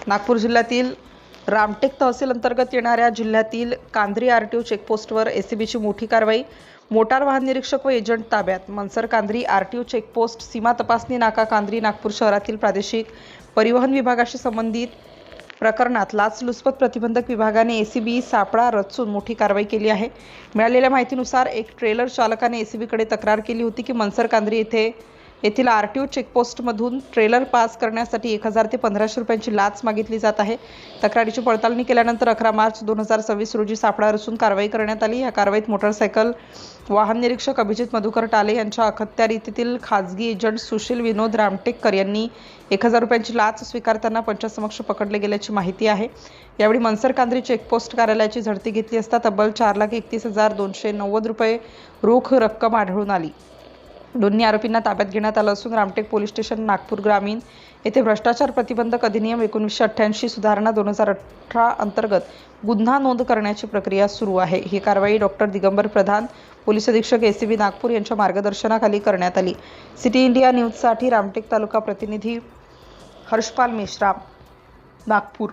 नागपूर जिल्ह्यातील रामटेक तहसील अंतर्गत येणाऱ्या जिल्ह्यातील कांद्री आरटीओ चेकपोस्टवर एसीबीची मोठी कारवाई. मोटार वाहन निरीक्षक व एजंट ताब्यात. मनसर कांद्री आरटीओ चेकपोस्ट सीमा तपासणी नाका कांद्री नागपूर शहरातील प्रादेशिक परिवहन विभागाशी संबंधित प्रकरणात लाचलुचपत प्रतिबंधक विभागाने एसीबी सापळा रचून मोठी कारवाई केली आहे. मिळालेल्या माहितीनुसार एक ट्रेलर चालकाने एसीबीकडे तक्रार केली होती की मनसर कांद्री येथील आरटीओ चेकपोस्टमधून ट्रेलर पास करण्यासाठी 1000 ते 1500 रुपयांची लाच मागितली जात आहे. तक्रारीची पडताळणी केल्यानंतर 11 मार्च 2026 रोजी सापळा रचून कारवाई करण्यात आली. या कारवाईत मोटारसायकल वाहन निरीक्षक अभिजित मधुकर टाले यांच्या अखत्यारीतील खाजगी एजंट सुशील विनोद रामटेककर यांनी 1000 रुपयांची लाच स्वीकारताना पंचासमक्ष पकडले गेल्याची माहिती आहे. यावेळी मनसर कांद्री चेकपोस्ट कार्यालयाची झडती घेतली असता तब्बल 4,31,290 रुपये रोख रक्कम आढळून आली. दोन्ही आरोपींना ताब्यात घेण्यात आलं असून रामटेक पोलीस स्टेशन नागपूर ग्रामीण येथे भ्रष्टाचार प्रतिबंधक अधिनियम 1988 सुधारणा 2018 अंतर्गत गुन्हा नोंद करण्याची प्रक्रिया सुरू आहे. ही कारवाई डॉक्टर दिगंबर प्रधान, पोलीस अधीक्षक एसीबी नागपूर यांच्या मार्गदर्शनाखाली करण्यात आली. सिटी इंडिया न्यूजसाठी रामटेक तालुका प्रतिनिधी हर्षपाल मेश्राम, नागपूर.